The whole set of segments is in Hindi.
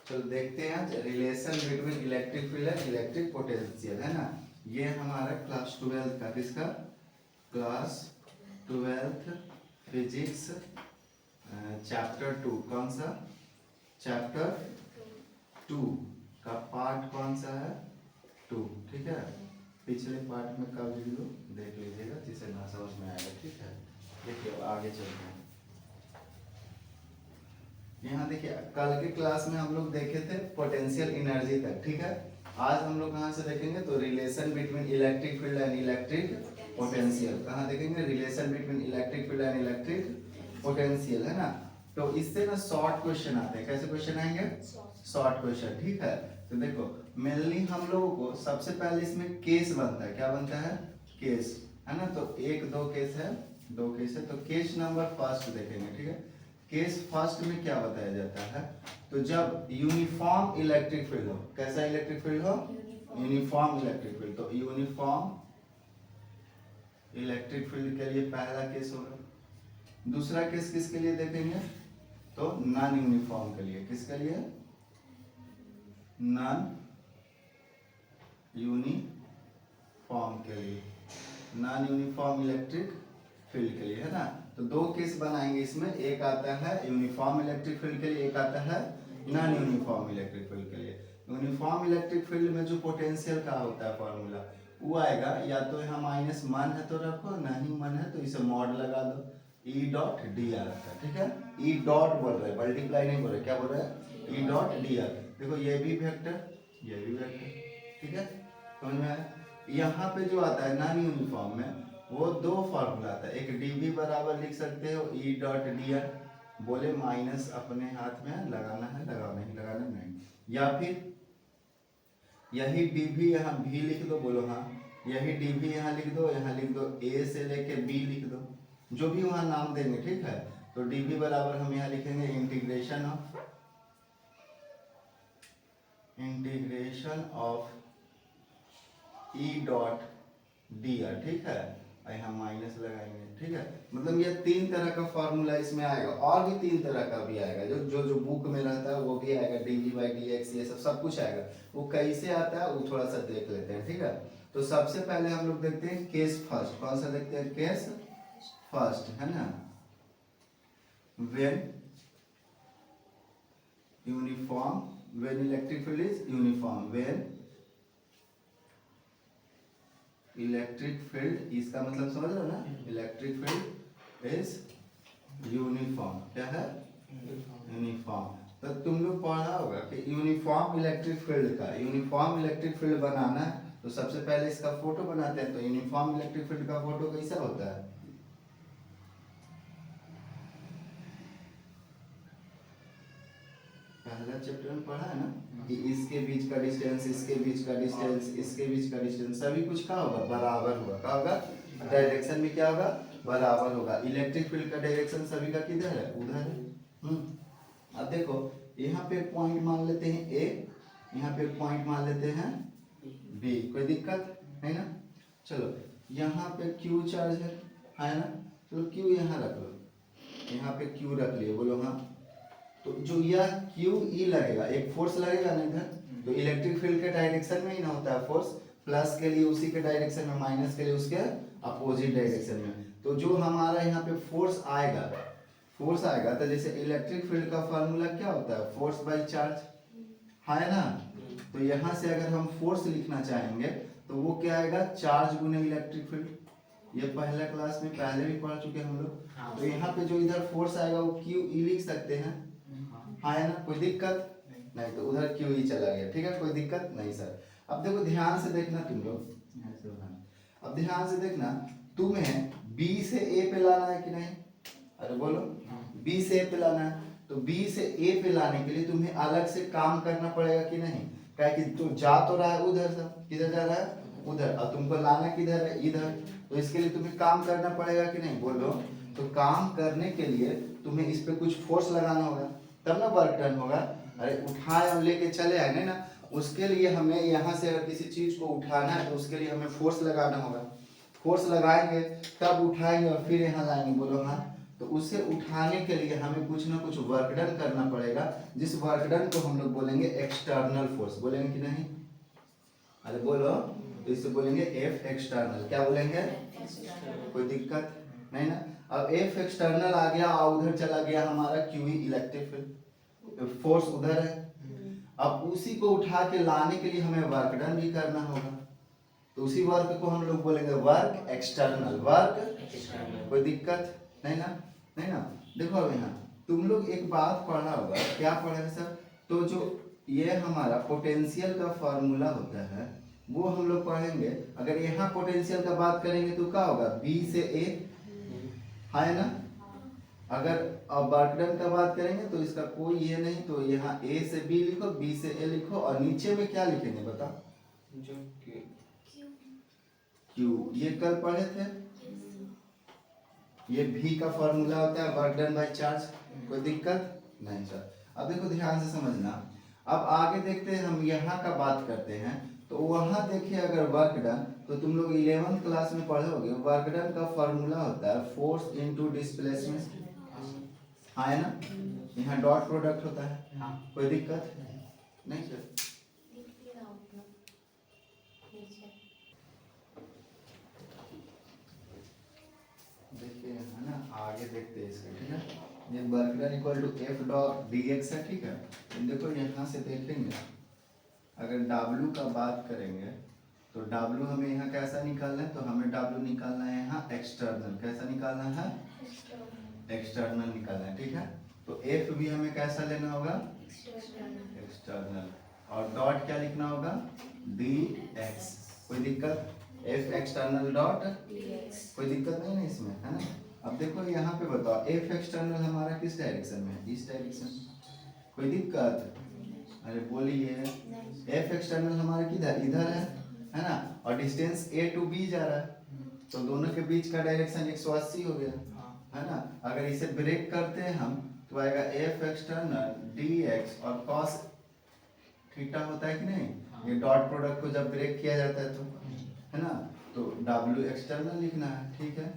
चलो देखते हैं relation between electric field and electric potential, है ना। ये हमारा क्लास 12 का, किसका, क्लास 12 फिजिक्स चैप्टर 2, कौन सा, चैप्टर 2 का पार्ट कौन सा है, 2, ठीक है। पिछले पार्ट में का वीडियो देख लीजिएगा जिसे ना समझ में आएगा, ठीक है। देखिए आगे चलते हैं। यहाँ देखिए कल के क्लास में हम लोग देखे थे पोटेंशियल एनर्जी तक, ठीक है। आज हम लोग कहाँ से देखेंगे, तो relation between electric field and electric potential. कहाँ देखेंगे, relation between electric field and electric potential, है ना। तो इससे ना शॉर्ट क्वेश्चन आते हैं। कैसे क्वेश्चन आएंगे, शॉर्ट क्वेश्चन, ठीक है। तो देखो मेनली हम लोगों को सबसे पहले इसमें केस बनता है, क्या बनता है, केस, है ना। तो एक दो केस है, दो केस है। तो केस नंबर फर्स्ट देखेंगे, ठीक है। केस फर्स्ट में क्या बताया जाता है, तो जब यूनिफॉर्म इलेक्ट्रिक फील्ड हो, कैसा इलेक्ट्रिक फील्ड हो, यूनिफॉर्म इलेक्ट्रिक फील्ड। तो यूनिफॉर्म इलेक्ट्रिक फील्ड के लिए पहला केस होगा। दूसरा केस किसके लिए देखेंगे, तो नॉन यूनिफॉर्म के लिए। किसके लिए, नॉन यूनिफॉर्म के लिए, नॉन यूनिफॉर्म इलेक्ट्रिक फील्ड के लिए, है ना। तो दो केस बनाएंगे इसमें, एक आता है यूनिफॉर्म इलेक्ट्रिक फील्ड के लिए, एक आता है नॉन यूनिफॉर्म इलेक्ट्रिक फील्ड के लिए। यूनिफॉर्म इलेक्ट्रिक फील्ड में जो पोटेंशियल का होता है फॉर्मूला, वो आएगा, या तो यहाँ माइनस मन है तो रखो, नहीं मन है तो इसे मॉड लगा दो, ई डॉट डी आर आता है, ठीक है। ई डॉट बोल रहे हैं, मल्टीप्लाई नहीं बोल रहे, क्या बोल रहे हैं, ई डॉट डी आर। देखो ये भी वेक्टर, ये भी वेक्टर, ठीक है, समझ में आया। यहाँ पे जो आता है नॉन यूनिफॉर्म में, वो दो फॉर्मूला आता है। एक डीवी बराबर लिख सकते हो ई डॉट डी आर, बोले माइनस अपने हाथ में लगाना है, लगाओ, नहीं लगाना नहीं, या फिर यही डीवी यहाँ भी लिख दो, बोलो हाँ, यही डीवी यहाँ लिख दो, यहाँ लिख दो ए से लेके बी लिख दो, जो भी वहाँ नाम देंगे, ठीक है। तो डीवी बराबर हम यहाँ लिखेंगे integration of E dot D are, ठीक है। यहाँ माइनस लगाएंगे, ठीक है। मतलब ये तीन तरह का फॉर्मूला इसमें आएगा, और भी तीन तरह का भी आएगा, जो जो जो बुक में रहता है वो भी आएगा, डीवी बाई डी एक्स, ये सब कुछ आएगा। वो कैसे आता है वो थोड़ा सा देख लेते हैं, ठीक है। तो सबसे पहले हम लोग देखते हैं केस फर्स्ट। कौन सा देखते हैं, केस फर्स्ट, है ना। When uniform, when electric field is uniform, when electric field, इसका मतलब समझ लो ना, इलेक्ट्रिक फील्ड इज यूनिफॉर्म, क्या है, यूनिफॉर्म। तो तुम लोग पढ़ा होगा कि यूनिफॉर्म इलेक्ट्रिक फील्ड का, यूनिफॉर्म इलेक्ट्रिक फील्ड बनाना है तो सबसे पहले इसका फोटो बनाते हैं। तो यूनिफॉर्म इलेक्ट्रिक फील्ड का फोटो कैसा होता है, पहला चैप्टर में पढ़ा है ना, कि इसके बीच का डिस्टेंस, इसके बीच का डिस्टेंस, इसके बीच का डिस्टेंस, सभी कुछ क्या होगा, बराबर होगा। क्या होगा, डायरेक्शन में क्या होगा, बराबर होगा। इलेक्ट्रिक फील्ड का डायरेक्शन सभी का किधर है, उधर है। अब देखो यहाँ पे पॉइंट मान लेते हैं ए, यहाँ पे पॉइंट मान लेते हैं बी, कोई दिक्कत है ना। चलो यहाँ पे क्यू चार्ज है ना, चलो क्यू यहाँ रख लो, यहाँ पे क्यू रख लिए, बोलो हाँ। तो जो यह क्यू ई लगेगा, एक फोर्स लगेगा ना इधर, तो इलेक्ट्रिक फील्ड के डायरेक्शन में ही ना होता है फोर्स, प्लस के लिए उसी के डायरेक्शन में, माइनस के लिए उसके अपोजिट डायरेक्शन में। तो जो हमारा यहाँ पे फोर्स आएगा, फोर्स आएगा, तो जैसे इलेक्ट्रिक फील्ड का फार्मूला क्या होता है, फोर्स बाय चार्ज, है ना। तो यहाँ से अगर हम फोर्स लिखना चाहेंगे तो वो क्या आएगा, चार्ज गुने इलेक्ट्रिक फील्ड। ये पहला क्लास में पहले भी पढ़ चुके हैं हम लोग। तो यहाँ पे जो इधर फोर्स आएगा वो क्यू ई लिख सकते हैं, है ना, कोई दिक्कत नहीं। तो उधर क्यू ई चला गया, ठीक है, कोई दिक्कत नहीं सर। अब देखो ध्यान से देखना तुम लोग, अब ध्यान से देखना, तुम्हें बी से ए पे लाना है कि नहीं, अरे बोलो, बी से ए पे लाना है। तो बी से ए पे लाने के लिए तुम्हें अलग से काम करना पड़ेगा कि नहीं, क्या कि तू जा तो रहा है उधर से, किधर जा रहा है, उधर, और तुमको लाना किधर है, इधर। तो इसके लिए तुम्हें काम करना पड़ेगा कि नहीं, बोलो। तो काम करने के लिए तुम्हें इस पे कुछ फोर्स लगाना होगा, तब ना वर्क डन होगा। अरे उठाए और लेके चले आए ना, उसके लिए हमें यहाँ से अगर किसी चीज को उठाना है तो उसके लिए हमें फोर्स लगाना होगा। फोर्स लगाएंगे तब उठाएंगे और फिर यहाँ लाएंगे, बोलो हाँ। तो उसे उठाने के लिए हमें कुछ ना कुछ वर्क डन करना पड़ेगा, जिस वर्क डन को हम लोग बोलेंगे एक्सटर्नल फोर्स। बोलेंगे कि नहीं? अरे बोलो। तो इसे बोलेंगे एफ एक्सटर्नल। क्या बोलेंगे? कोई दिक्कत नहीं ना? अब एफ एक्सटर्नल आ गया और उधर चला गया हमारा क्यू इलेक्ट्रिक फील्ड, फोर्स उधर है। अब उसी को उठा के लाने के लिए हमें वर्क डन भी करना होगा, तो उसी वर्क को हम लोग बोलेंगे वर्क एक्सटर्नल। वर्क कोई दिक्कत नहीं ना? नहीं ना? देखो अब यहाँ तुम लोग एक बात पढ़ा होगा, क्या पढ़ा है सर? तो जो ये हमारा पोटेंशियल का फॉर्मूला होता है वो हम लोग पढ़ेंगे। अगर यहाँ पोटेंशियल का बात करेंगे तो क्या होगा? बी से ए, है ना? अगर अब वर्क डन का बात करेंगे तो इसका कोई ये नहीं, तो यहाँ ए से बी लिखो, बी से ए लिखो, और नीचे में क्या लिखेंगे बता? क्यू। ये कल पढ़े थे, ये भी का फॉर्मूला होता है वर्क डन बाय चार्ज। कोई दिक्कत नहीं सर। अब देखो ध्यान से समझना। अब आगे देखते हैं, हम यहाँ का बात करते हैं। तो वहाँ देखिए अगर वर्क डन, तो तुम लोग 11th क्लास में पढ़ोगे, वर्क डन का फॉर्मूला होता है फोर्स इनटू डिस्प्लेसमेंट, है ना? यहाँ डॉट प्रोडक्ट होता है। कोई दिक्कत नहीं सर? देखिए है ना, आगे देखते हैं इसका, ठीक है? ये work done equal to F dot D X है, ठीक है? तो देखो यहाँ से देखेंगे, अगर W का बात करेंगे तो W हमें यहाँ कैसा निकालना है? तो हमें W निकालना है यहाँ एक्सटर्नल। कैसा निकालना है? एक्सटर्नल निकालना है, ठीक है? तो F भी हमें कैसा लेना होगा? एक्सटर्नल। और डॉट क्या लिखना होगा? dx। कोई दिक्कत? F एक्सटर्नल डॉट कोई दिक्कत नहीं है इसमें, है ना? अब देखो यहाँ पे बताओ, F एक्सटर्नल हमारा किस डायरेक्शन में है? इस डायरेक्शन। कोई दिक्कत? अरे बोलिए। F एक्सटर्नल हमारा किधर? इधर है ना? और डिस्टेंस A टू B जा रहा है, तो दोनों के बीच का डायरेक्शन 180 हो गया, है ना? अगर इसे ब्रेक करते हैं हम तो आएगा F एक्सटर्नल dx, और cos थीटा होता है कि नहीं? ये डॉट प्रोडक्ट को जब ब्रेक किया जाता है तो, है ना? तो W एक्सटर्नल लिखना है, ठीक है?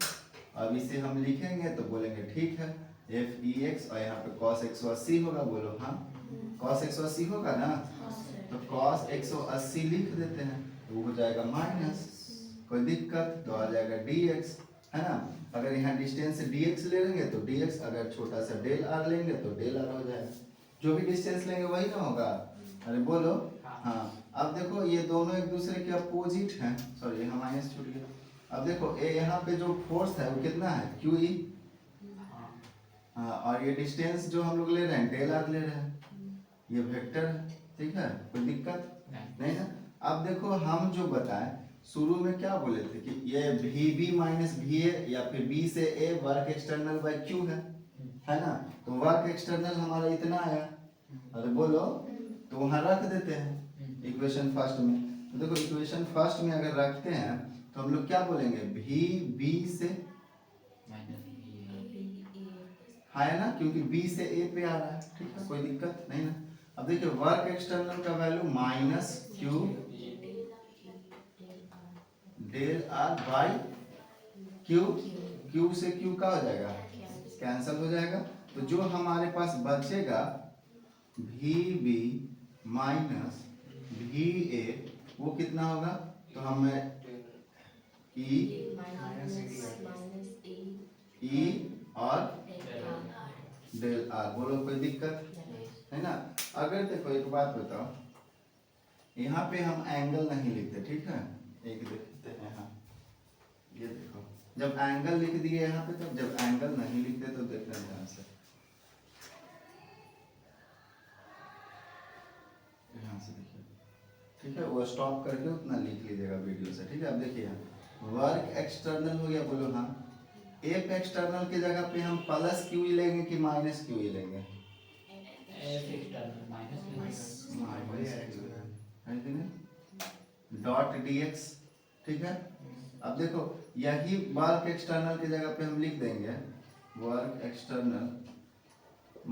अब इसे हम लिखेंगे तो बोलेंगे ठीक है, एफ ई एक्स, और यहाँ पे cos 180 होगा। बोलो हाँ, cos 180 होगा ना? तो cos 180 लिख देते हैं, तो वो हो जाएगा माइनस। कोई दिक्कत? तो आ जाएगा dx, है ना? अगर यहाँ डिस्टेंस dx ले लेंगे तो dx, अगर छोटा सा डेल आर लेंगे तो डेल आर हो जाएगा। जो भी डिस्टेंस लेंगे वही ना होगा? अरे बोलो हाँ। अब देखो ये दोनों एक दूसरे के अपोजिट हैं, सॉरी यहाँ माइनस छूट गया। अब देखो ए यहाँ पे जो फोर्स है वो कितना है? Q E. हाँ, और ये डिस्टेंस जो हम लोग ले रहे हैं डेल आर ले रहे हैं, ये वेक्टर है, ठीक है? कोई दिक्कत नहीं ना? अब देखो हम जो बताएं शुरू में क्या बोले थे कि ये V B minus V A, या फिर बी से A work external by Q है ना? तो वर्क एक्सटर्नल हमारा इतना आया। अरे बोलो, तो वहाँ रख देते हैं इक्वेशन फर्स्ट में। तो देखो इक्वेशन फर्स्ट में अगर रखते हैं तो हम लोग क्या बोलेंगे? वी बी से, है ना? क्योंकि बी से ए पे आ रहा है, ठीक है? कोई दिक्कत नहीं ना? अब देखिए वर्क एक्सटर्नल का value minus Q del R by Q. Q से क्यू का हो जाएगा? कैंसल हो जाएगा। तो जो हमारे पास बचेगा V B minus V A, वो कितना होगा? तो हमें ई और डेल आर। बोलो कोई दिक्कत है ना? अगर देखो एक बात बताओ, यहाँ पे हम एंगल नहीं लिखते, ठीक है? एक देखते हैं, हाँ ये देखो, जब एंगल लिख दिए यहाँ पे, तो जब एंगल नहीं लिखते तो देखना ध्यान से। यहाँ से देखिए, ठीक है? वो स्टॉप करके उतना लिख लीजिएगा वीडियो से, ठीक है? अब देखिए यहाँ वर्क एक्सटर्नल हो गया। बोलो हाँ। एफ एक्सटर्नल की जगह पे हम प्लस क्यू ई लेंगे कि माइनस क्यू ई लेंगे? डॉट dx, ठीक है? अब देखो यही वर्क एक्सटर्नल की जगह पे हम लिख देंगे work external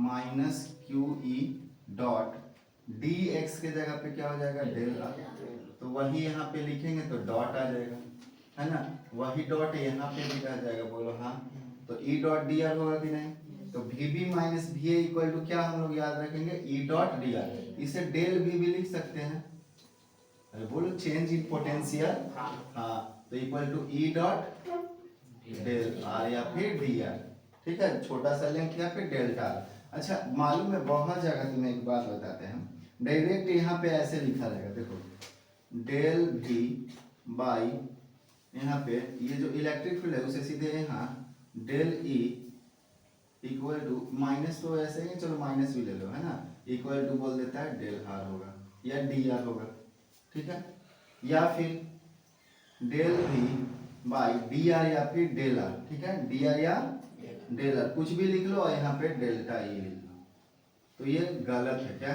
minus Q E dot dx के जगह पे क्या हो जाएगा? Del R. तो वही यहाँ पे लिखेंगे तो डॉट आ जाएगा, है ना? वही डॉट यहाँ पे भी आ जाएगा। बोलो हाँ। तो ई डॉट डी आर होगा कि नहीं? तो V B minus V A equal to क्या हम लोग याद रखेंगे? E dot D R. इसे डेल वी भी लिख सकते हैं। अरे बोलो चेंज इन पोटेंशियल, हाँ, तो equal to E dot del R या फिर डी आर। ठीक है, छोटा सा लेंथ या फिर डेल्टा। अच्छा मालूम है बहुत जगह तुम्हें एक बात बताते हैं, डायरेक्ट यहाँ पे ऐसे लिखा रहेगा, देखो डेल वी बाई यहाँ पे ये जो इलेक्ट्रिक फील्ड है उसे सीधे यहाँ del E equal to minus, तो ऐसे ही चलो माइनस भी ले लो है ना, इक्वल टू बोल देता है डेल आर होगा या डी आर होगा। ठीक है, या फिर del V by D R या फिर डेल आर। ठीक है, डी आर या डेल आर कुछ भी लिख लो और यहाँ पे डेल्टा ई लिख लो। तो ये गलत है, क्या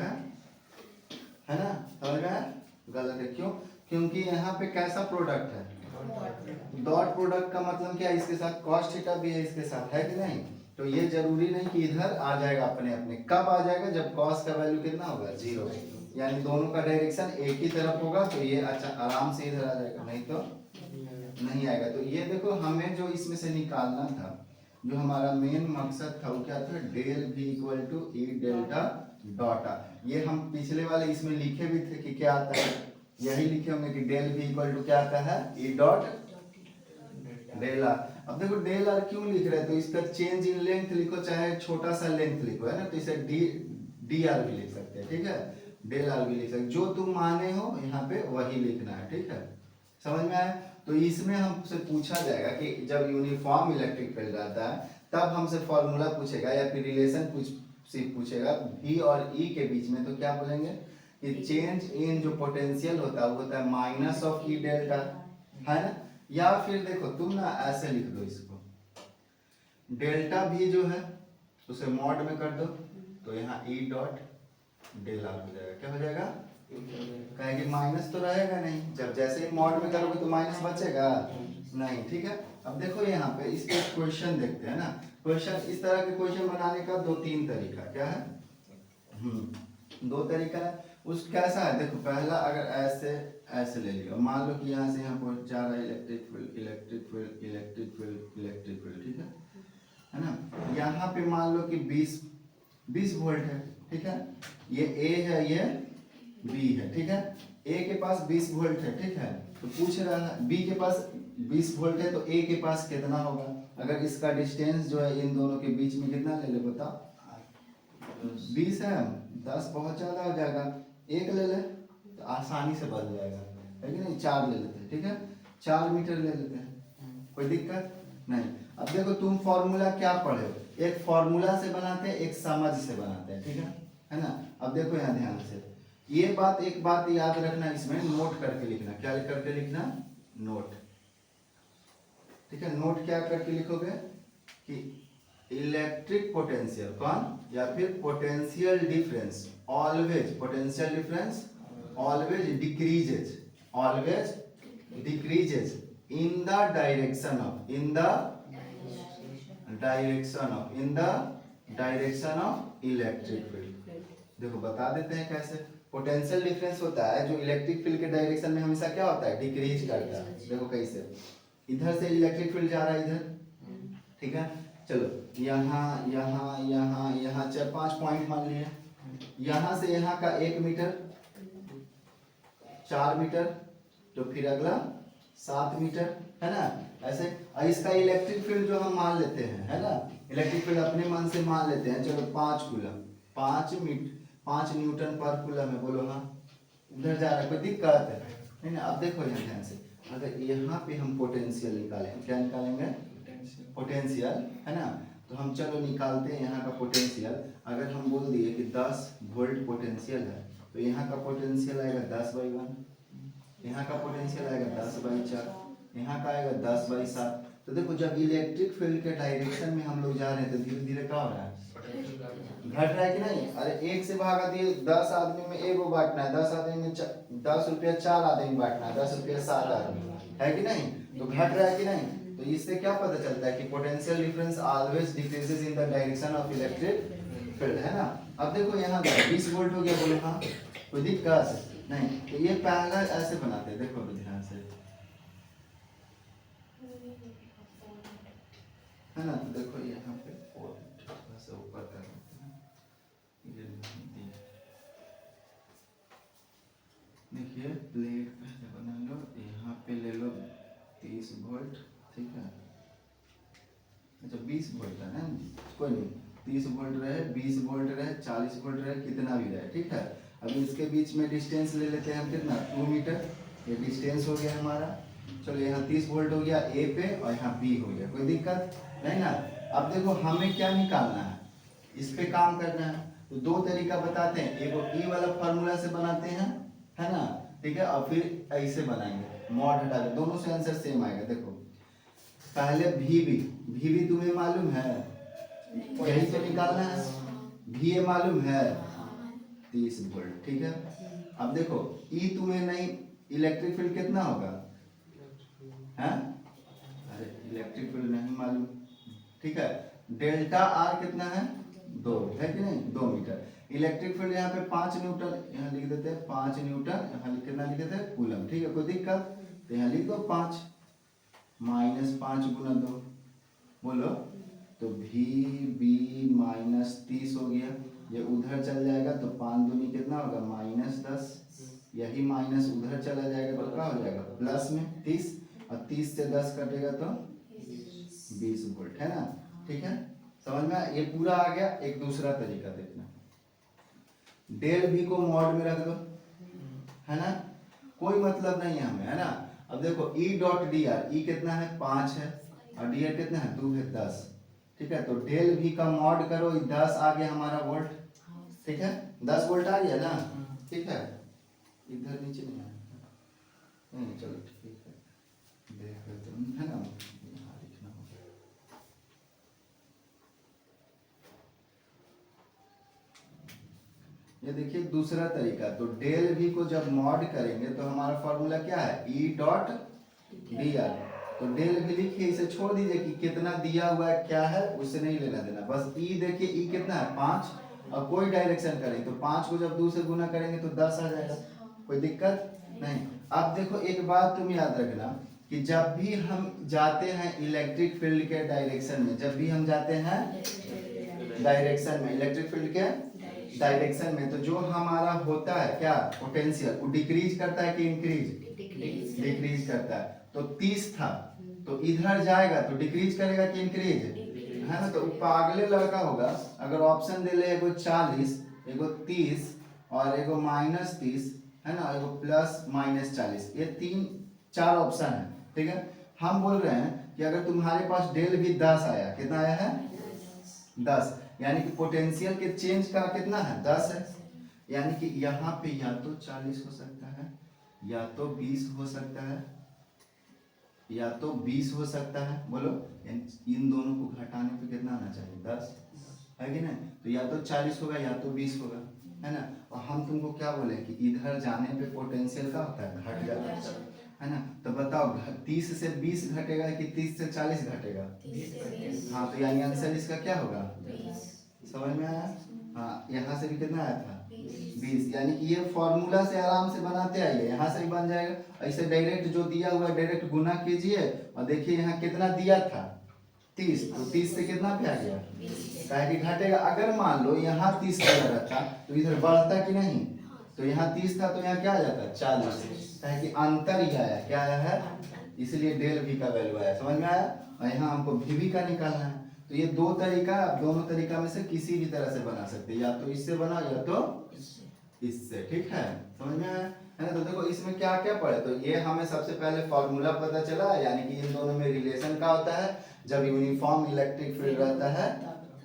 है ना, समझ में? गलत है। क्यों? क्योंकि यहाँ पे कैसा प्रोडक्ट है? डॉट प्रोडक्ट का मतलब क्या है? इसके साथ कॉस थीटा भी है इसके साथ, है कि नहीं? तो ये जरूरी नहीं कि इधर आ जाएगा अपने अपने, कब आ जाएगा? जब कॉस का वैल्यू कितना होगा? 0, यानी दोनों का डायरेक्शन एक ही तरफ होगा तो ये अच्छा आराम से इधर आ जाएगा, नहीं तो नहीं आएगा। तो ये देखो हमें जो इसमें से निकालना था, जो हमारा मेन मकसद था वो क्या था? Del v equal to E delta dot R. ये हम पिछले वाले इसमें लिखे भी थे कि क्या आता है, यही लिखे होंगे कि डेल v इक्वल टू क्या आता है? E dot del R. अब देखो डेल आर क्यों लिख रहे हैं, तो इसका चेंज इन लेंथ लिखो चाहे छोटा सा लेंथ लिखो, है ना, तो इसे डी आर भी लिख सकते हैं। ठीक है, डेल आर भी लिख सकते, जो तुम माने हो यहाँ पे वही लिखना है। ठीक है, समझ में आया? तो इसमें हमसे पूछा जाएगा कि जब यूनिफॉर्म इलेक्ट्रिक फील्ड रहता है तब हमसे फॉर्मूला पूछेगा या फिर रिलेशन पूछेगा v और e के बीच में, तो क्या बोलेंगे कि चेंज इन जो पोटेंशियल होता है वो होता है माइनस ऑफ ई डेल्टा, है ना। या फिर देखो तुम ना ऐसे लिख दो इसको, डेल्टा भी जो है उसे मॉड में कर दो तो यहाँ ई डॉट डेल आर हो जाएगा। क्या हो जाएगा? कहेंगे माइनस तो रहेगा नहीं, जब जैसे ही मॉड में करोगे तो माइनस बचेगा नहीं। ठीक है, अब देखो यहाँ पे इसके क्वेश्चन देखते हैं ना। क्वेश्चन, इस तरह के क्वेश्चन बनाने का 2-3 तरीका, क्या है? 2 तरीका है। उस कैसा है देखो, पहला अगर ऐसे ऐसे ले लियो, मान लो कि यहाँ से यहाँ पर जा रहा है electric field, electric field, electric field, electric field. ठीक है ना, यहाँ पे मान लो कि 20 वोल्ट है। ठीक है, ये ए है, ये बी है। ठीक है, ए के पास 20 वोल्ट है। ठीक है, तो पूछ रहा है बी के पास 20 वोल्ट है तो ए के पास कितना होगा? अगर इसका डिस्टेंस जो है इन दोनों के बीच में कितना ले ले बताओ? 20 है, 10 बहुत ज्यादा हो जाएगा, 1 ले ले तो आसानी से बन जाएगा, है कि नहीं? 4 ले लेते हैं। ठीक है, 4 मीटर ले लेते हैं, कोई दिक्कत नहीं। अब देखो तुम फॉर्मूला क्या पढ़े हो, एक फॉर्मूला से बनाते हैं, एक समझ से बनाते हैं। ठीक है ना। अब देखो यहाँ ध्यान से ये बात, एक बात याद रखना, इसमें नोट करके लिखना। क्या करके लिखना? नोट। ठीक है, नोट क्या करके लिखोगे कि इलेक्ट्रिक पोटेंशियल कौन या फिर potential difference always, potential difference always decreases, always decreases in the direction of, in the direction of, in the direction of electric field. देखो बता देते हैं कैसे। पोटेंशियल डिफरेंस होता है जो इलेक्ट्रिक फील्ड के डायरेक्शन में हमेशा क्या होता है? डिक्रीज करता है। देखो कैसे, इधर से इलेक्ट्रिक फील्ड जा रहा है इधर। ठीक है, चलो यहाँ यहाँ यहाँ यहाँ 4-5 पॉइंट मान लिए, यहाँ से यहाँ का 1 मीटर, 4 मीटर, तो फिर अगला 7 मीटर, है ना। ऐसे इसका इलेक्ट्रिक फील्ड जो हम मान लेते हैं, है ना, इलेक्ट्रिक फील्ड अपने मन से मान लेते हैं, चलो 5 कूलम, 5 न्यूटन पर कूलम है। बोलो हाँ, उधर जा रहा है, कोई दिक्कत है नहीं ना। अब देखो यहाँ ध्यान से, अगर यहाँ पे हम पोटेंशियल निकालें, क्या निकालेंगे? पोटेंशियल, है ना। तो हम चलो निकालते हैं यहाँ का पोटेंशियल। अगर हम बोल दिए कि 10 वोल्ट पोटेंशियल है तो यहाँ का पोटेंशियल आएगा 10/1, यहाँ का पोटेंशियल आएगा 10/4, यहाँ का आएगा 10/7। तो देखो जब इलेक्ट्रिक फील्ड के डायरेक्शन में हम लोग जा रहे हैं तो धीरे धीरे क्या हो रहा है? घट रहा है कि नहीं? अरे 1 से भागा दिए, 10 आदमी में 1 बांटना है, 10 आदमी में 10 रुपया 4 आदमी बांटना है, 10 रुपया 7 आदमी, है कि नहीं? तो घट रहा है कि नहीं? तो इससे क्या पता चलता है कि potential difference always decreases in the direction of electric field, है ना। अब देखो यहाँ 20 वोल्ट हो गया, बोलो हाँ, कोई दिक्कत नहीं। तो ये पहला ऐसे बनाते हैं, देखो ध्यान से, है ना। तो देखो यहाँ पे थोड़ा सा ऊपर कर देते हैं, ये नहीं दिया। देखिए प्लेट पहले बना लो, यहाँ पे ले लो 30 वोल्ट, ठीक है। अच्छा 20 वोल्ट है ना, कोई नहीं, 30 वोल्ट रहे, 20 वोल्ट रहे, 40 वोल्ट रहे, कितना भी रहे, ठीक है। अभी इसके बीच में डिस्टेंस ले लेते हैं कितना, 2 मीटर, ये डिस्टेंस हो गया हमारा। चलो यहाँ 30 वोल्ट हो गया ए पे और यहाँ बी हो गया, कोई दिक्कत नहीं ना। अब देखो हमें क्या निकालना है, इस पे काम करना है। तो दो तरीका बताते हैं, एक ई वाला फार्मूला से बनाते हैं, है ना, ठीक है, और फिर ऐसे बनाएंगे, मॉड हटा के, दोनों से आंसर सेम आएगा। देखो पहले वी तुम्हें मालूम है, यही तो निकालना है, वी ए मालूम है 30 वोल्ट, ठीक है। अब देखो ई तुम्हें नहीं, इलेक्ट्रिक फील्ड कितना होगा, हैं, अरे इलेक्ट्रिक फील्ड नहीं मालूम, ठीक है। डेल्टा आर कितना है, 2 है कि नहीं, 2 मीटर। इलेक्ट्रिक फील्ड यहाँ पे 5 न्यूटन, यहाँ लिख देते हैं 5 न्यूटन, यहाँ कितना लिख देते हैं, कूलम, ठीक है, कोई दिक्कत। तो यहाँ लिख दो 5 माइनस 5 गुना 2, बोलो, तो वी बी माइनस 30 हो गया, ये उधर चल जाएगा तो 5 दूनी कितना होगा, -10, यही माइनस उधर चला जाएगा तो क्या हो जाएगा, प्लस में 30, और 30 से 10 कटेगा तो 20 वोल्ट, है ना, ठीक है। समझ में, ये पूरा आ गया। एक दूसरा तरीका देखना, डेल भी को मॉड में रख दो, है ना, कोई मतलब नहीं है हमें, है ना। अब देखो ई डॉट डी आर, ई कितना है 5 है, और डी आर कितना है 2 है, 10, ठीक है। तो डेल भी का मॉड करो, 10 आ गया हमारा वोल्ट, ठीक है, 10 वोल्ट आ गया ना, ठीक है। इधर नीचे नहीं आया, नहीं चलो ठीक है, देख लेते हैं, है ना, यहाँ लिखना होगा। ये देखिए दूसरा तरीका, तो डेल भी को जब मॉड करेंगे तो हमारा फॉर्मूला क्या है, ई डॉट डी आर। तो डेल भी लिखिए, इसे छोड़ दीजिए कि कितना दिया हुआ है क्या है, उससे नहीं लेना देना, बस ई देखिए, ई कितना है 5, और कोई डायरेक्शन करें तो 5 को जब 2 से गुना करेंगे तो 10 आ जाएगा, कोई दिक्कत नहीं। अब देखो एक बात तुम याद रखना कि जब भी हम जाते हैं इलेक्ट्रिक फील्ड के डायरेक्शन में, जब भी हम जाते हैं डायरेक्शन में, इलेक्ट्रिक फील्ड के डायरेक्शन में, तो जो हमारा होता है क्या, पोटेंशियल, वो डिक्रीज करता है कि इंक्रीज, डिक्रीज करता है। तो 30 था तो इधर जाएगा तो डिक्रीज करेगा कि इंक्रीज, है ना। तो पागले लड़का होगा अगर ऑप्शन दे ले, एगो 40, एगो 30 और एगो -30, है ना, एगो +/40, ये 3-4 ऑप्शन है, ठीक है। हम बोल रहे हैं कि अगर तुम्हारे पास डेल भी 10 आया, कितना आया है 10, यानी कि पोटेंशियल के चेंज का कितना है 10 है, यानी कि यहाँ पे या तो 40 हो सकता है, या तो 20 हो सकता है, या तो 20 हो सकता है, बोलो, इन दोनों को घटाने पे कितना आना चाहिए 10, है कि नहीं। तो या तो 40 होगा या तो 20 होगा, है ना। और हम तुमको क्या बोले कि इधर जाने पे पोटेंशियल का होता है, घट जाता है ना। तो बताओ 30 से 20 घटेगा कि 30 से 40 घटेगा, हाँ, तो यानी आंसर इसका क्या होगा, समझ में आया। हाँ, यहाँ से भी कितना आया था 20, यानी कि ये फॉर्मूला से आराम से बनाते आइए, यहाँ से भी बन जाएगा। ऐसे डायरेक्ट जो दिया हुआ है डायरेक्ट गुना कीजिए, और देखिए यहाँ कितना दिया था 30, तो 30 से कितना पे आ गया, काहे कि घटेगा। अगर मान लो यहाँ 30 का रहता तो इधर बढ़ता कि नहीं, तो यहाँ 30 था तो यहाँ क्या आ जाता 40, काहे कि अंतर ही आया, क्या आया है, इसलिए डेल भी का वैल्यू आया, समझ में आया। और यहाँ हमको भी का निकालना है। तो ये दो तरीका, आप दोनों तरीका में से किसी भी तरह से बना सकते हैं, या तो इससे बना या तो इससे, ठीक है, समझ में आया, है ना। तो देखो इसमें क्या क्या पढ़े, तो ये हमें सबसे पहले फॉर्मूला पता चला, यानी कि इन दोनों में रिलेशन का होता है, जब यूनिफॉर्म इलेक्ट्रिक फील्ड रहता है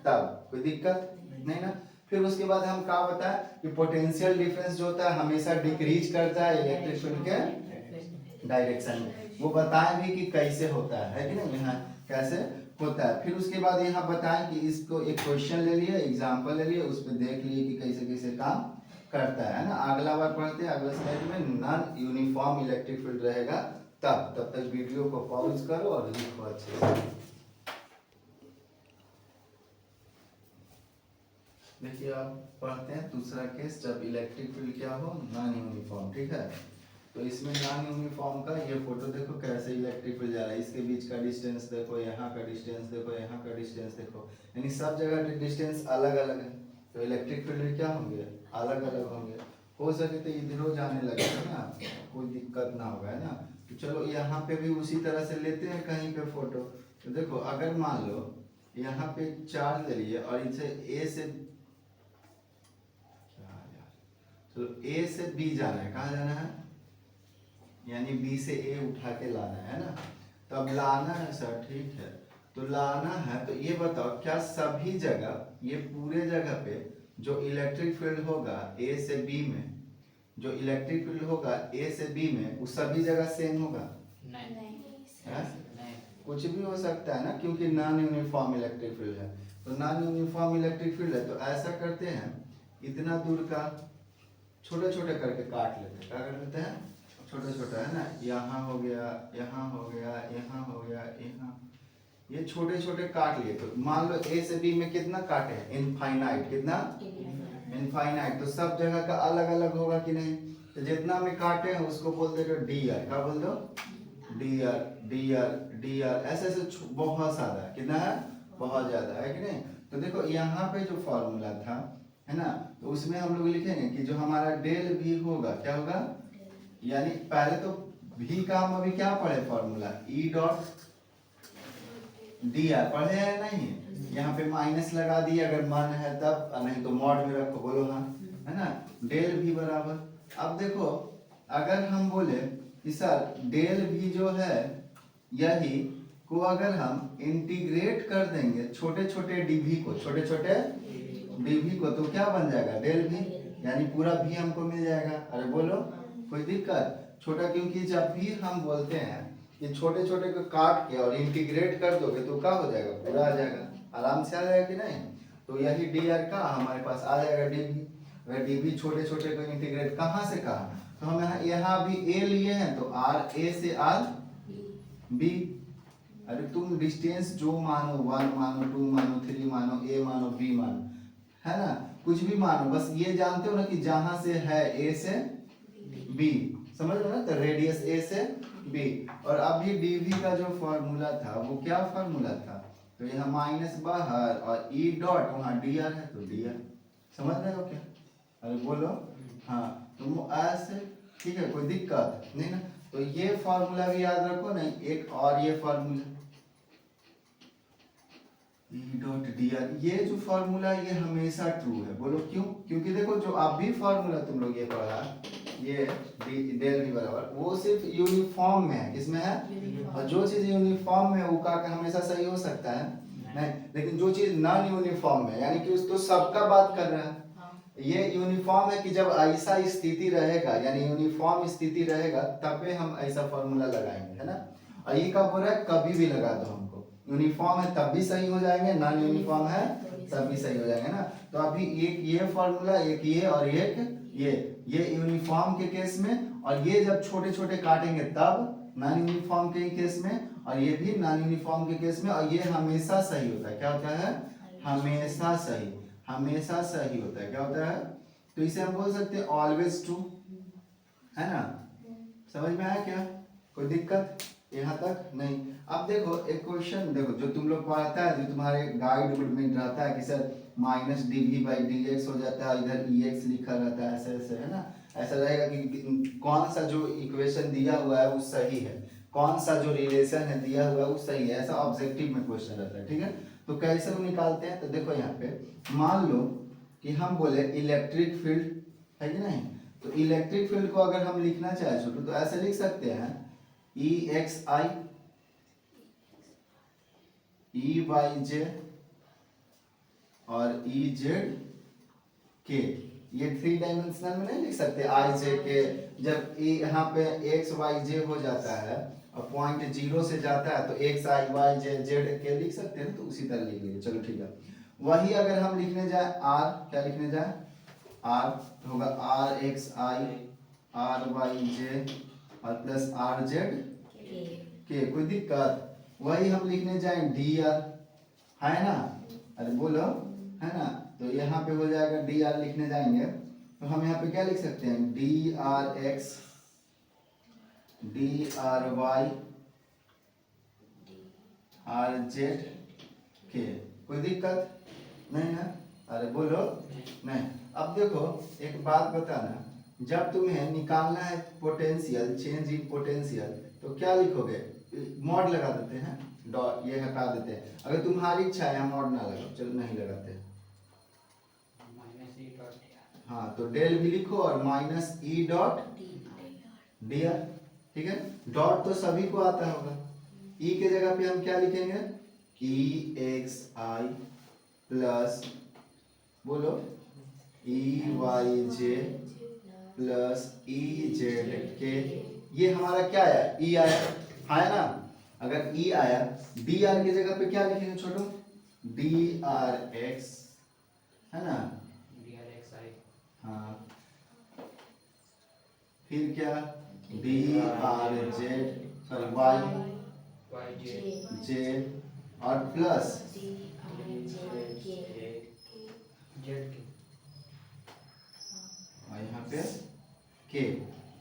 तब, कोई दिक्कत नहीं ना। फिर उसके बाद हम क्या बताए कि पोटेंशियल डिफरेंस जो होता है हमेशा डिक्रीज करता है इलेक्ट्रिक फील्ड के डायरेक्शन में, वो बताएं भी कि कैसे होता है कि नहीं, यहाँ कैसे होता है। फिर उसके बाद यहाँ बताएं कि इसको एक क्वेश्चन ले लिए, एग्जांपल ले लिए, उस पर देख लिए कि कैसे कैसे काम करता है ना। अगला बार पढ़ते हैं, अगले स्लाइड में नॉन यूनिफॉर्म इलेक्ट्रिक फील्ड रहेगा तब तक वीडियो को पॉज करो और लिखो अच्छे से। देखिए आप पढ़ते हैं दूसरा केस, जब इलेक्ट्रिक फील्ड क्या हो, नॉन यूनिफॉर्म, ठीक है। तो इसमें नॉन यूनिफॉर्म का ये फोटो देखो कैसे इलेक्ट्रिक फील्ड जा रहा है, इसके बीच का डिस्टेंस देखो, यहाँ का डिस्टेंस देखो, यहाँ का डिस्टेंस देखो, यानी सब जगह डिस्टेंस अलग अलग है, तो इलेक्ट्रिक फील्ड क्या होंगे, अलग अलग होंगे। हो सके तो इधरों जाने लगे है ना, कोई दिक्कत ना होगा, है ना। तो चलो यहाँ पे भी उसी तरह से लेते हैं कहीं पे फोटो। तो देखो अगर मान लो यहाँ पे चार्ज ले लिए और इसे ए से, चलो ए से बी जाना है, कहाँ जाना है, यानी बी से ए उठा के लाना है ना। तब लाना है सर, ठीक है, तो लाना है तो ये बताओ क्या सभी जगह, ये पूरे जगह पे जो इलेक्ट्रिक फील्ड होगा ए से बी में, जो इलेक्ट्रिक फील्ड होगा ए से बी में, वो सभी जगह सेम होगा? नहीं, कुछ भी हो सकता है ना, क्योंकि नॉन यूनिफॉर्म इलेक्ट्रिक फील्ड है। तो नॉन यूनिफॉर्म इलेक्ट्रिक फील्ड है तो ऐसा करते हैं, इतना दूर का छोटे छोटे करके काट लेते हैं, क्या कर लेते हैं, छोटा छोटा, है ना, यहाँ हो गया, यहाँ हो गया, यहाँ हो गया, यहाँ, ये छोटे छोटे काट लिए। तो मान लो ए से बी में कितना काटे हैं, इनफाइनाइट, कितना, इनफाइनाइट, तो सब जगह का अलग अलग होगा कि नहीं। तो जितना में काटे हैं उसको बोल दो डी आर, क्या बोल दो, D R, D R, D R, ऐसे ऐसे बहुत ज्यादा, कितना है, बहुत ज्यादा है कि नहीं। तो देखो यहाँ पे जो फॉर्मूला था, है ना, तो उसमें हम लोग लिखेंगे कि जो हमारा डेल भी होगा, क्या होगा, यानी पहले तो भी का हम अभी क्या पढ़े formula, E dot D are पढ़े हैं नहीं, यहाँ पे माइनस लगा दिए अगर मन है तब, नहीं तो मॉड में रखो, बोलो हाँ, है ना, डेल भी बराबर। अब देखो अगर हम बोले कि सर डेल भी जो है यही को अगर हम इंटीग्रेट कर देंगे छोटे छोटे डीवी को, छोटे छोटे डीवी को, तो क्या बन जाएगा, डेल भी, यानी पूरा भी हमको मिल जाएगा। अरे बोलो कोई दिक्कत, छोटा, क्योंकि जब भी हम बोलते हैं कि छोटे छोटे को काट के और इंटीग्रेट कर दोगे तो क्या हो जाएगा, पूरा आ जाएगा, आराम से आ जाएगा कि नहीं। तो यही डी आर का हमारे पास आ जाएगा डीवी। अगर डीवी छोटे छोटे को इंटीग्रेट कहाँ से कहाँ, तो हम यहाँ भी ए लिए हैं तो आर ए से आर बी। अरे तुम डिस्टेंस जो मानो, 1 मानो, 2 मानो, 3 मानो, ए मानो, बी मानो, है ना, कुछ भी मानो, बस ये जानते हो ना कि जहां से है ए से बी, समझ लो ना, तो रेडियस ए से बी। और अभी डीवी का जो फॉर्मूला था वो क्या फॉर्मूला था, तो यहाँ माइनस बाहर और ई डॉट वहाँ डी आर है तो डी आर, समझ रहे हो क्या, अरे बोलो हाँ, तो ऐसे ठीक है, कोई दिक्कत नहीं ना। तो ये फॉर्मूला भी याद रखो ना, एक और ये formula E dot D are, ये जो फॉर्मूला ये हमेशा ट्रू है, बोलो क्यों, क्योंकि देखो जो अभी फॉर्मूला तुम लोग ये पढ़ा, ये डेल भी बराबर, वो सिर्फ यूनिफॉर्म में है, किसमें है, और जो चीज यूनिफॉर्म में वो का हमेशा सही हो सकता है नहीं, लेकिन जो चीज नॉन यूनिफॉर्म में, यानी कि उस तो सबका बात कर रहा है, ये यूनिफॉर्म है कि जब ऐसा स्थिति रहेगा, यानी यूनिफॉर्म स्थिति रहेगा तब पे हम ऐसा फॉर्मूला लगाएंगे, है ना। और ये कब हो रहा है, कभी भी लगा दो हमको, यूनिफॉर्म है तब भी सही हो जाएंगे, नॉन यूनिफॉर्म है तब भी सही हो जाएंगे ना। तो अभी एक ये फॉर्मूला, एक ये और एक ये यूनिफॉर्म के केस में, और ये जब छोटे छोटे काटेंगे तब नॉन यूनिफॉर्म के केस में, और ये भी नॉन यूनिफॉर्म के केस में, और ये हमेशा सही होता है, क्या होता है, हमेशा सही, हमेशा सही होता है, क्या होता है, तो इसे हम बोल सकते हैं ऑलवेज ट्रू, है ना। समझ में आया क्या, कोई दिक्कत यहाँ तक नहीं। अब देखो एक क्वेश्चन देखो जो तुम लोग पढ़ाता है, जो तुम्हारे गाइड बुक में रहता है कि sir minus D V by D X हो जाता है, इधर ई एक्स लिखा रहता है, ऐसे ऐसे, है ना, ऐसा रहेगा कि कौन सा जो इक्वेशन दिया हुआ है वो सही है, कौन सा जो रिलेशन है दिया हुआ है वो सही है, ऐसा ऑब्जेक्टिव में क्वेश्चन रहता है, ठीक है। तो कैसे वो निकालते हैं, तो देखो यहाँ पे मान लो कि हम बोले इलेक्ट्रिक फील्ड है कि नहीं, तो इलेक्ट्रिक फील्ड को अगर हम लिखना चाहे छोटू तो ऐसे लिख सकते हैं ई एक्स आई ई वाई जे और ई जेड के, ये 3 डायमेंशनल में नहीं लिख सकते आई जे के, जब यहाँ पे एक्स वाई जे हो जाता है और पॉइंट 0 से जाता है तो एक्स आई वाई जे जेड के लिख सकते हैं, तो उसी तरह लिख लीजिए, चलो ठीक है। वही अगर हम लिखने जाए आर, क्या लिखने जाए, आर तो होगा R X I R Y J और प्लस आर जेड के, कोई दिक्कत। वही हम लिखने जाए डी आर, है ना, अरे बोलो, है ना, तो यहाँ पे हो जाएगा डी आर, लिखने जाएंगे तो हम यहाँ पे क्या लिख सकते हैं, D R X D R Y R Z के, कोई दिक्कत नहीं ना? अरे बोलो नहीं। अब देखो एक बात बताना, जब तुम्हें निकालना है पोटेंशियल, चेंज इन पोटेंशियल, तो क्या लिखोगे? मॉड लगा देते हैं, डॉट ये हटा देते हैं। अगर तुम्हारी इच्छा है यहाँ मॉड ना लगाओ, चलो नहीं लगाते। हाँ तो डेल भी लिखो और minus E dot D are, ठीक है। डॉट तो सभी को आता होगा। ई के जगह पे हम क्या लिखेंगे? ई एक्स आई प्लस बोलो ई वाई जे प्लस ई जेड के। ये हमारा क्या आया? ई आया, है ना? अगर ई आया, डी आर की जगह पे क्या लिखेंगे छोटू? डी आर एक्स, है ना? डी आर एक्स आई, हाँ फिर क्या? D R Z sorry Y Y Z और प्लस जेड के, और यहाँ पे के।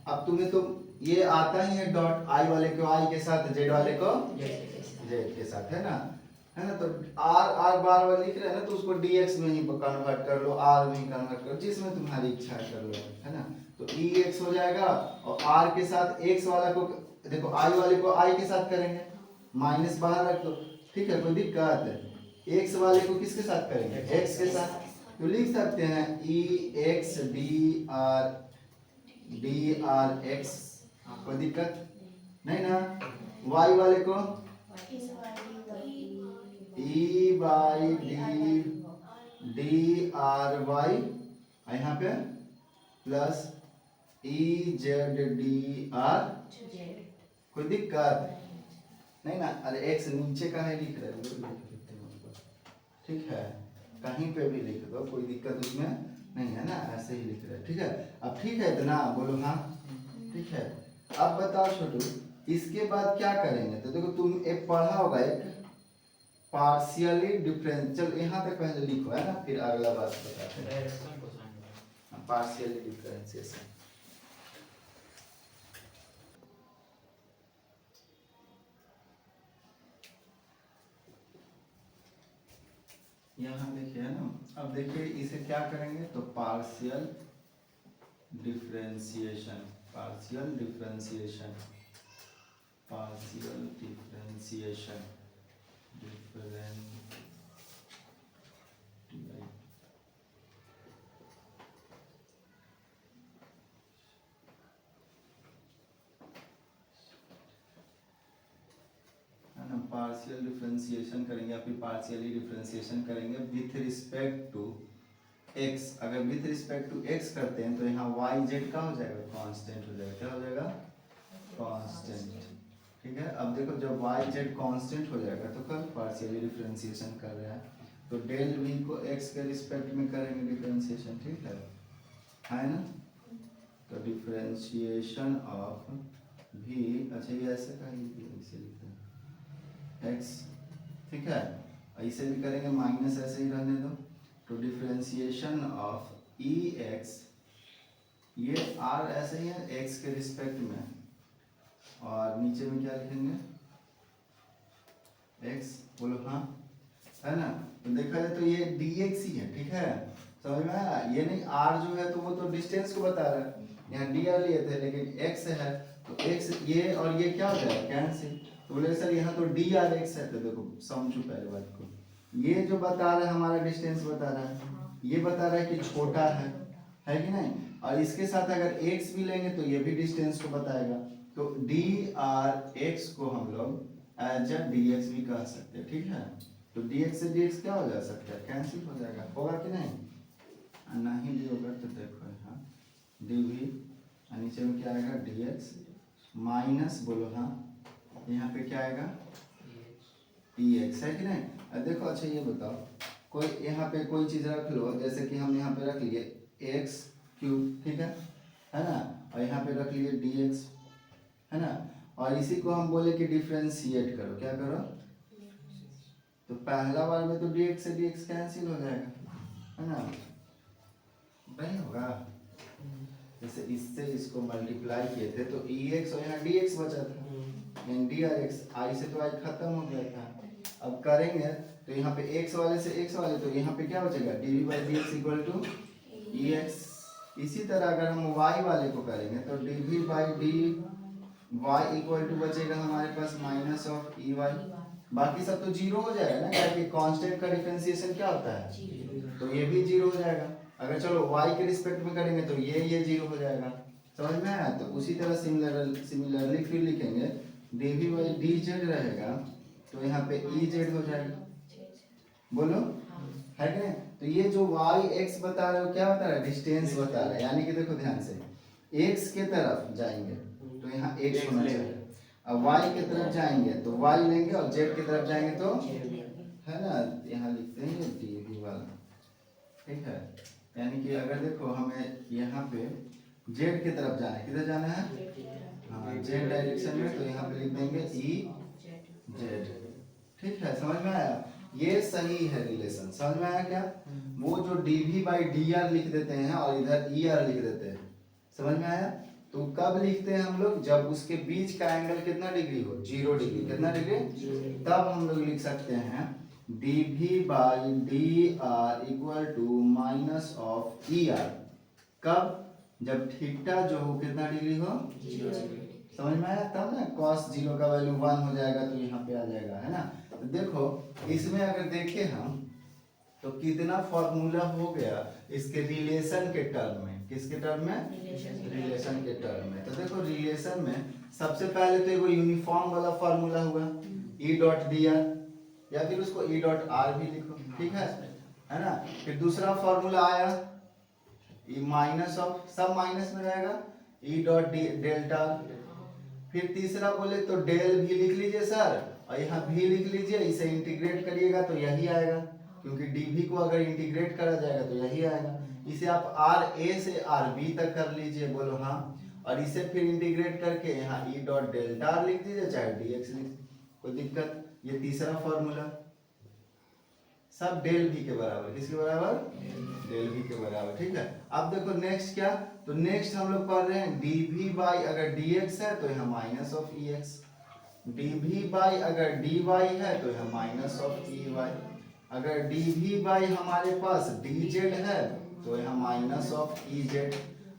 अब तुम्हें तो ये आता ही है, डॉट आई वाले को आई के साथ, जेड वाले को जेड के साथ, है ना? है ना? तो आर आर बार बार लिख रहे हैं ना, तो उसको डीएक्स में ही कन्वर्ट कर लो, आर में ही कन्वर्ट कर लो, जिसमें तुम्हारी इच्छा है कर लो, है ना? तो ई एक्स हो जाएगा और आर के साथ एक्स वाला को देखो, आई वाले को आई के साथ करेंगे, माइनस बाहर रख दो, ठीक है? कोई दिक्कत है? एक्स वाले को किसके साथ करेंगे? एक्स के साथ। तो लिख सकते हैं ई एक्स डी आर एक्स, कोई दिक्कत नहीं ना? वाई वाले को ई बाई डी आर वाई, यहाँ पे plus E Z D R, कोई दिक्कत नहीं ना? अरे एक्स नीचे का है लिख रहे हो, ठीक है? कहीं पे भी लिख दो, कोई दिक्कत उसमें नहीं है ना, ऐसे ही लिख रहे हैं, ठीक है? अब ठीक है इतना बोलो हाँ, ठीक है? अब बताओ छोटू, इसके बाद क्या करेंगे? तो देखो तुम एक पढ़ा होगा, एक पार्शियली डिफरेंशियल, यहाँ तक पहले लिखो, है ना? फिर अगला बात बताते हैं। डायरेक्शन को समझो। पार्शियली डिफरेंशिएशन, यहाँ देखिए, है ना? अब देखिए इसे क्या करेंगे, तो partial differentiation, partial differentiation, partial differentiation, partial differentiation करेंगे या फिर पार्शियली डिफरेंशिएशन करेंगे विथ रिस्पेक्ट टू एक्स। अगर विथ रिस्पेक्ट टू एक्स करते हैं तो यहाँ वाई जेड का हो जाएगा, कांस्टेंट हो जाएगा। क्या हो जाएगा? कांस्टेंट, ठीक है? अब देखो जब वाई जेड कांस्टेंट हो जाएगा तो कल पार्शियली डिफरेंशिएशन कर रहे हैं, तो डेल वी को एक्स के रिस्पेक्ट में करेंगे डिफरेंशिएशन, ठीक है ना? तो डिफरेंशिएशन ऑफ भी, अच्छा ये ऐसे कहेंगे, इसे लिखते हैं एक्स, ठीक है? ऐसे भी करेंगे, माइनस ऐसे ही रहने दो। तो डिफरेंशिएशन ऑफ ई एक्स, ये आर ऐसे ही है एक्स के रिस्पेक्ट में, और नीचे में क्या लिखेंगे? एक्स, बोलो हाँ, है ना? तो देखा जाए तो ये डी एक्स ही है, ठीक है? समझ में आया? ये नहीं आर जो है तो वो तो डिस्टेंस को बता रहा है, यहाँ डी आर लिए थे लेकिन एक्स है, तो एक्स ये और ये क्या हो जाएगा? कैंसिल। तो बोले सर यहाँ तो डी आर एक्स है, तो देखो समझो पहले बात को, ये जो बता रहा है हमारा डिस्टेंस बता रहा है, ये बता रहा है कि छोटा है कि नहीं? और इसके साथ अगर x भी लेंगे तो ये भी डिस्टेंस को बताएगा, तो डी आर एक्स को हम लोग एज अ डी एक्स भी कह सकते हैं, ठीक है? तो डी एक्स से डी एक्स क्या हो जा सकता है? कैंसिल हो जाएगा, होगा कि नहीं? नहीं भी होगा तो देखो यहाँ डी भी, नीचे में क्या आएगा? डी एक्स माइनस, बोलो हाँ, यहाँ पे क्या आएगा? ई एक्स, है कि नहीं? देखो अच्छा ये बताओ, कोई यहाँ पे कोई चीज़ रख लो, जैसे कि हम यहाँ पे रख लिए एक्स क्यूब, ठीक है ना? और यहाँ पे रख लिए डी एक्स, है ना? और इसी को हम बोले कि डिफरेंशिएट करो, क्या करो? तो पहला बार में तो डी एक्स से डी एक्स कैंसिल हो जाएगा, है ना? नहीं होगा? जैसे इससे इसको मल्टीप्लाई किए थे तो EX और यहाँ DX बचा था, यानी DRX, I से तो I खत्म हो गया था। अब करेंगे तो यहाँ पे x वाले से x वाले, तो यहाँ पे क्या बचेगा dV/dx इक्वल टू EX। इसी तरह अगर हम y वाले को करेंगे तो dV/dy इक्वल टू बचेगा हमारे पास माइनस ऑफ EY। बाकी सब तो जीरो हो जाएगा ना, क्योंकि कांस्टेंट का डिफरेंशिएशन क्या होता है, तो ये भी जीरो हो जाएगा। अगर चलो y के रिस्पेक्ट में करेंगे तो ये जीरो हो जाएगा। समझ में आया? तो उसी तरह सिमिलरली फिर लिखेंगे dV/dz रहेगा तो यहाँ पे EZ हो जाएगा। बोलो है कि नहीं? तो ये जो y x बता रहे हो क्या बता रहा है, डिस्टेंस बता रहा है, यानी कि देखो ध्यान से x के तरफ जाएंगे तो यहाँ x होना चाहिए, अब y की तरफ जाएंगे तो y लेंगे और z की तरफ जाएंगे तो है ना, यहाँ लिखते हैं dv वाला, ठीक है। यानी कि अगर देखो हमें यहाँ पे z की तरफ जाना है, किधर जाना है, हाँ z डायरेक्शन में, तो यहाँ पे लिख देंगे EZ, ठीक है। समझ में आया? ये सही है रिलेशन, समझ में आया क्या? वो जो dV/dr लिख देते हैं और इधर ER लिख देते हैं, समझ में आया? तो कब लिखते हैं हम लोग, जब उसके बीच का एंगल कितना डिग्री हो, 0 डिग्री, कितना डिग्री, तब हम लोग लिख सकते हैं dV/dr equal to minus of ER। कब? जब थीटा जो हो कितना डिग्री हो, 0 डिग्री। समझ में आया? तब ना cos 0 का वैल्यू 1 हो जाएगा तो यहाँ पे आ जाएगा, है ना। तो देखो इसमें अगर देखें हम तो कितना फॉर्मूला हो गया इसके रिलेशन के टर्म में, किसके टर्म में, रिलेशन के टर्म में। तो देखो रिलेशन में सबसे पहले तो एगो यूनिफॉर्म वाला फॉर्मूला हुआ E.dr, या फिर उसको E.r भी लिखो, ठीक है ना। फिर दूसरा फॉर्मूला आया माइनस ऑफ, सब माइनस में रहेगा, E.डेल्टा। फिर तीसरा बोले तो डेल भी लिख लीजिए सर, और यहाँ भी लिख लीजिए, इसे इंटीग्रेट करिएगा तो यही आएगा, क्योंकि dv को अगर इंटीग्रेट करा जाएगा तो यही आएगा। इसे आप RA से RB तक कर लीजिए, बोलो हाँ, और इसे फिर इंटीग्रेट करके यहाँ E.डेल्टा लिख दीजिए, चाहे dx लिख, कोई दिक्कत। ये तीसरा फॉर्मूला सब डेल v के बराबर, किसके बराबर, डेल v के बराबर, ठीक है। अब देखो नेक्स्ट क्या, तो नेक्स्ट हम लोग पढ़ रहे हैं dv अगर dx है तो यहाँ माइनस ऑफ ex, dv अगर dy है तो यहाँ माइनस ऑफ ey, अगर dv हमारे पास dz है तो यहाँ माइनस ऑफ ez,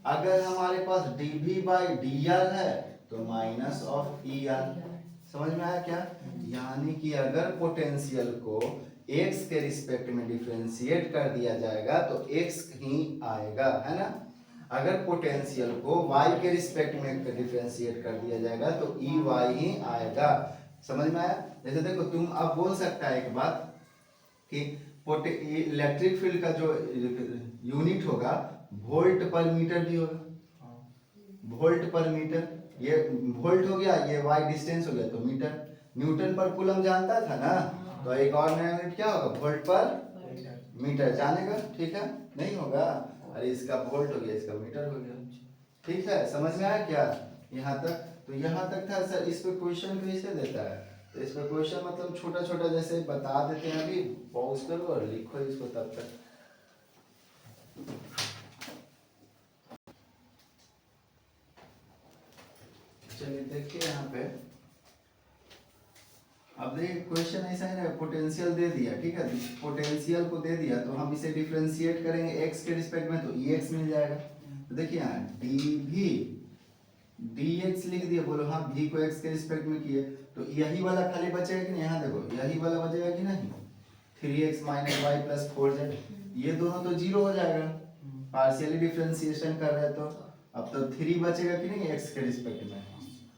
अगर हमारे पास dv/dr है तो माइनस ऑफ er। समझ में आया क्या? यानी कि अगर पोटेंशियल को x के रिस्पेक्ट में डिफरेंशिएट कर दिया जाएगा तो x ही आएगा, है ना। अगर पोटेंशियल को y के रिस्पेक्ट में डिफरेंशिएट कर दिया जाएगा तो EY ही आएगा। समझ में आया? जैसे देखो तुम अब बोल सकता है एक बात कि इलेक्ट्रिक फील्ड का जो यूनिट होगा वोल्ट पर मीटर भी होगा, वोल्ट पर मीटर, ये वोल्ट हो गया, ये y डिस्टेंस हो गया तो मीटर। न्यूटन पर कूलम जानता था ना, तो एक और नया यूनिट क्या होगा, वोल्ट पर मीटर, जानेगा, ठीक है, नहीं होगा, अरे इसका वोल्ट हो गया, इसका मीटर हो गया, ठीक है। समझ में आया क्या यहाँ तक? तो यहाँ तक था सर। इस पे क्वेश्चन कैसे देता है, तो इस पे क्वेश्चन मतलब छोटा छोटा जैसे बता देते हैं, अभी पॉज करो और लिखो इसको तब तक। चलिए देखिए यहाँ पे, अब देखिए क्वेश्चन ऐसा है ना, पोटेंशियल दे दिया, ठीक है, पोटेंशियल को दे दिया तो हम इसे डिफरेंशिएट करेंगे x के रिस्पेक्ट में तो EX मिल जाएगा। तो देखिए यहाँ dV dx लिख दिया, बोलो हाँ v को x के रिस्पेक्ट में किए तो यही वाला खाली बचेगा कि नहीं, यहाँ देखो यही वाला बचेगा कि नहीं, 3x - y + 4z, ये दोनों तो जीरो हो जाएगा, पार्शियली डिफरेंशिएशन कर रहे हैं तो अब तो 3 बचेगा कि नहीं x के रिस्पेक्ट में।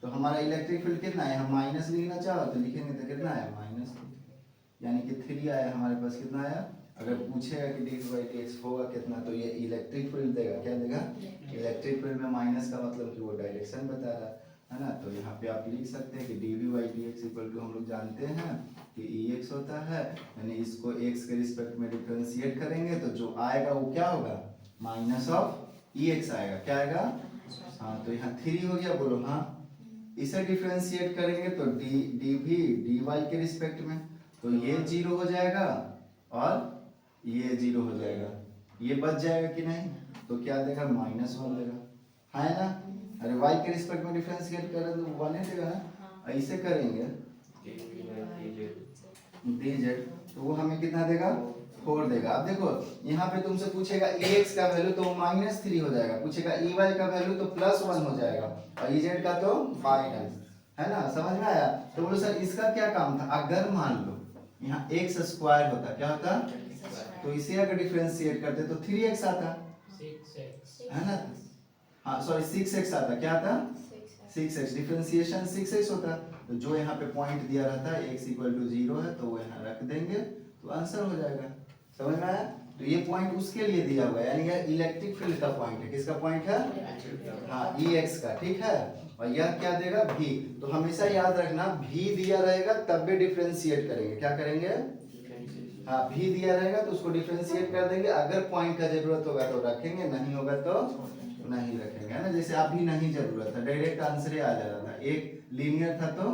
तो हमारा इलेक्ट्रिक फील्ड कितना है, हम माइनस लिखना चाहो तो लिखेंगे तो कितना आया, माइनस, यानी कि 3 आया हमारे पास, कितना आया। अगर पूछेगा कि dV/dx होगा कितना तो ये इलेक्ट्रिक फील्ड देगा, क्या देगा, इलेक्ट्रिक फील्ड में माइनस का मतलब कि वो डायरेक्शन बता रहा है ना। तो यहाँ पे आप लिख सकते हैं कि dV/dx इक्वल टू हम लोग जानते हैं कि EX होता है, यानी इसको x के रिस्पेक्ट में डिफरेंशिएट करेंगे तो जो आएगा वो क्या होगा, माइनस ऑफ EX आएगा, क्या आएगा, हाँ। तो यहाँ 3 हो गया, बोलो हाँ। इसे डिफरेंशिएट करेंगे तो dV dy के रिस्पेक्ट में तो ये 0 हो जाएगा और ये 0 हो जाएगा, ये बच जाएगा कि नहीं, तो क्या देगा, -1 देगा। है ना। अरे y के रिस्पेक्ट में डिफरेंशिएट करें तो 1 ही देगा ना। ऐसे करेंगे dz तो वो हमें कितना देगा 4 देगा। अब देखो यहाँ पे तुमसे पूछेगा ex का वैल्यू तो -3 हो जाएगा, पूछेगा ey का वैल्यू तो +1 हो जाएगा और ez का तो फाइनल, है ना। समझ में आया। तो बोलो सर इसका क्या काम था, अगर मान लो यहाँ x स्क्वायर होता, क्या होता, तो इसे अगर डिफरेंशिएट करते तो 3x आता, 6x है ना। हाँ सॉरी 6x आता, क्या आता 6x, डिफरेंशिएशन 6x होता। तो जो यहाँ पे पॉइंट दिया रहता है x = 0 है तो वो यहाँ रख देंगे तो आंसर हो जाएगा। समझ में आया। तो ये पॉइंट उसके लिए दिया हुआ है, यानी यह इलेक्ट्रिक फील्ड का पॉइंट है। किसका पॉइंट है, हाँ ex का, ठीक है। और यह क्या देगा v, तो हमेशा याद रखना v दिया रहेगा तब भी डिफरेंशिएट करेंगे, क्या करेंगे, हाँ v दिया रहेगा तो उसको डिफरेंशिएट कर देंगे। अगर पॉइंट का जरूरत होगा तो रखेंगे, नहीं होगा तो नहीं रखेंगे, है ना। जैसे अभी नहीं जरूरत है, डायरेक्ट आंसर ही आ जा रहा था, एक लीनियर था तो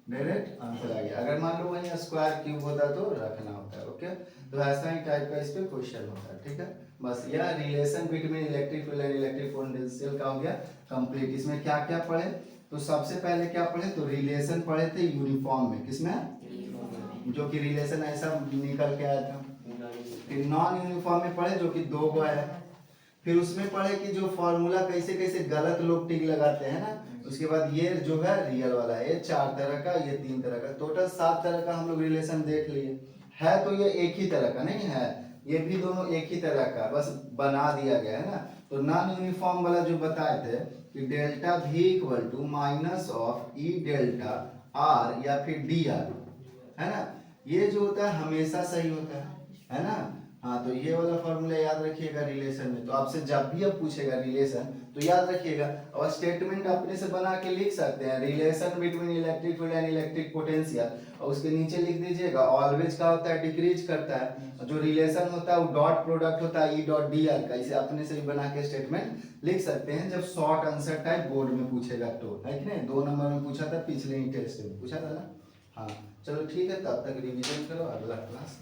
डायरेक्ट आंसर आ गया। अगर मान लो वही स्क्वायर क्यूब होता तो रखना होता है। ओके, तो ऐसा ही टाइप का इस पे क्वेश्चन होता है, ठीक है। बस यह relation between electric field and electric potential का हो गया कंप्लीट। इसमें क्या क्या पढ़े, तो सबसे पहले क्या पढ़े, तो रिलेशन पढ़े थे यूनिफॉर्म में, किसमें, जो कि रिलेशन ऐसा निकल के आया था। फिर नॉन यूनिफॉर्म में पढ़े जो कि 2 को आया। फिर उसमें पढ़े कि जो फॉर्मूला कैसे कैसे गलत लोग टिक लगाते हैं ना। उसके बाद ये जो है रियल वाला है, ये 4 तरह का, ये 3 तरह का, टोटल 7 तरह का हम लोग रिलेशन देख लिए। है तो ये एक ही तरह का नहीं है, ये भी दोनों एक ही तरह का, बस बना दिया गया है ना। तो नॉन यूनिफॉर्म वाला जो बताए थे कि delta v - e delta r या फिर dr, है ना, ये जो होता है हमेशा सही होता है ना। हाँ, तो ये वाला फॉर्मूला याद रखिएगा रिलेशन में। तो आपसे जब भी अब पूछेगा रिलेशन तो याद रखिएगा, और स्टेटमेंट अपने से बना के लिख सकते हैं, relation between electric field and electric potential, और उसके नीचे लिख दीजिएगा ऑलवेज का होता है डिक्रीज करता है, जो रिलेशन होता है वो डॉट प्रोडक्ट होता है E.dr का। इसे अपने से भी बना के स्टेटमेंट लिख सकते हैं जब शॉर्ट आंसर टाइप बोर्ड में पूछेगा तो, है कि नहीं। 2 नंबर में पूछा था, पिछले ही टेस्ट में पूछा था ना। हाँ चलो ठीक है, तब तक रिवीजन करो, अगला क्लास।